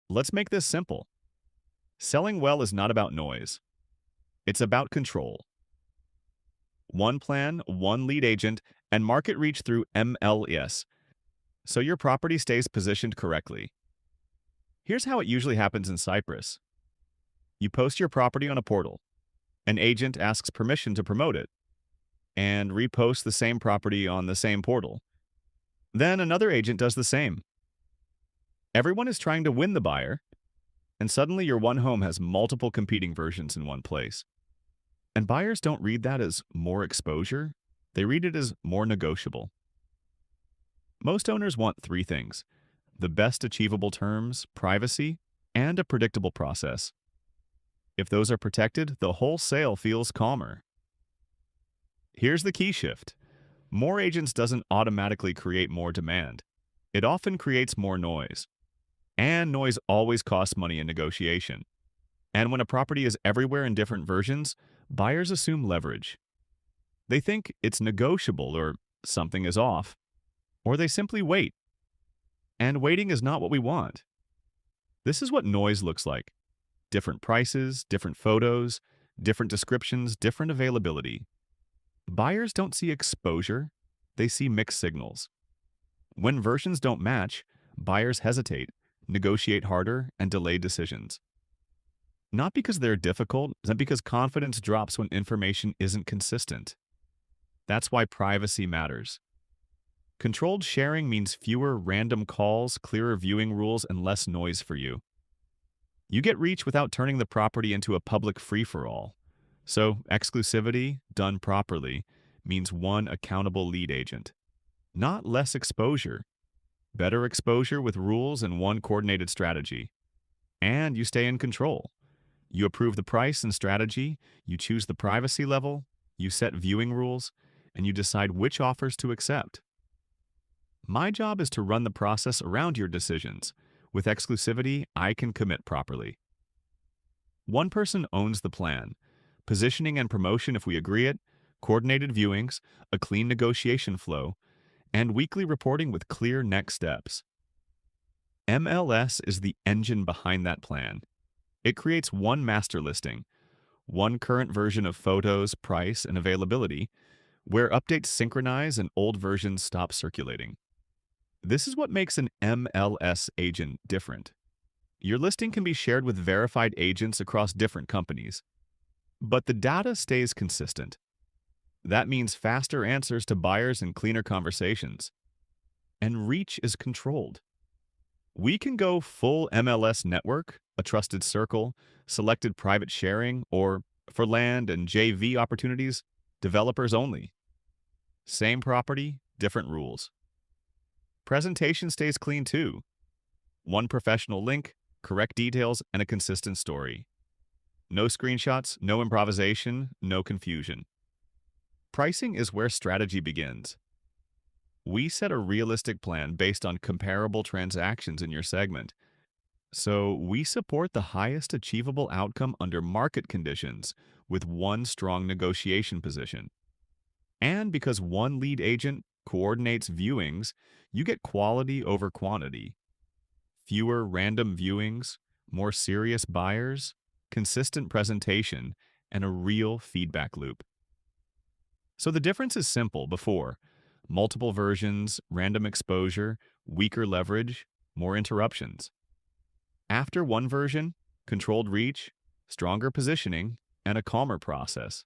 Let's make this simple. Selling well is not about noise. It's about control. One plan, one lead agent, and market reach through MLS, so your property stays positioned correctly. Here's how it usually happens in Cyprus. You post your property on a portal. An agent asks permission to promote it and reposts the same property on the same portal. Then another agent does the same. Everyone is trying to win the buyer, and suddenly your one home has multiple competing versions in one place. And buyers don't read that as more exposure, they read it as more negotiable. Most owners want three things: the best achievable terms, privacy, and a predictable process. If those are protected, the whole sale feels calmer. Here's the key shift. More agents doesn't automatically create more demand. It often creates more noise. And noise always costs money in negotiation. And when a property is everywhere in different versions, buyers assume leverage. They think it's negotiable or something is off, or they simply wait. And waiting is not what we want. This is what noise looks like. Different prices, different photos, different descriptions, different availability. Buyers don't see exposure, they see mixed signals. When versions don't match, buyers hesitate, negotiate harder, and delay decisions. Not because they're difficult, but because confidence drops when information isn't consistent. That's why privacy matters. Controlled sharing means fewer random calls, clearer viewing rules, and less noise for you. You get reach without turning the property into a public free-for-all. So, exclusivity, done properly, means one accountable lead agent. Not less exposure. Better exposure with rules and one coordinated strategy. And you stay in control. You approve the price and strategy, you choose the privacy level, you set viewing rules, and you decide which offers to accept. My job is to run the process around your decisions. With exclusivity, I can commit properly. One person owns the plan. Positioning and promotion if we agree it, coordinated viewings, a clean negotiation flow, and weekly reporting with clear next steps. MLS is the engine behind that plan. It creates one master listing, one current version of photos, price, and availability, where updates synchronize and old versions stop circulating. This is what makes an MLS agent different. Your listing can be shared with verified agents across different companies, but the data stays consistent. That means faster answers to buyers and cleaner conversations. And reach is controlled. We can go full MLS network, a trusted circle, selected private sharing, or, for land and JV opportunities, developers only. Same property, different rules. Presentation stays clean too. One professional link, correct details, and a consistent story. No screenshots, no improvisation, no confusion. Pricing is where strategy begins. We set a realistic plan based on comparable transactions in your segment. So we support the highest achievable outcome under market conditions with one strong negotiation position. And because one lead agent coordinates viewings, you get quality over quantity. Fewer random viewings, more serious buyers, consistent presentation, and a real feedback loop. So the difference is simple before: multiple versions, random exposure, weaker leverage, more interruptions. After one version, controlled reach, stronger positioning, and a calmer process.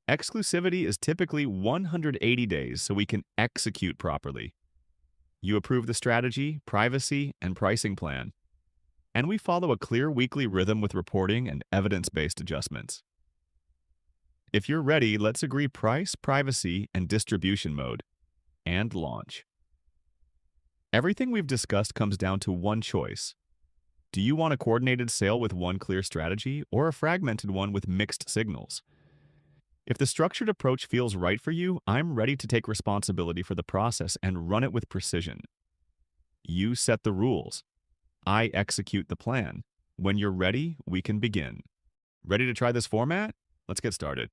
Exclusivity is typically 180 days so we can execute properly. You approve the strategy, privacy, and pricing plan. And we follow a clear weekly rhythm with reporting and evidence-based adjustments. If you're ready, let's agree price, privacy, and distribution mode, and launch. Everything we've discussed comes down to one choice. Do you want a coordinated sale with one clear strategy or a fragmented one with mixed signals? If the structured approach feels right for you, I'm ready to take responsibility for the process and run it with precision. You set the rules. I execute the plan. When you're ready, we can begin. Ready to try this format? Let's get started.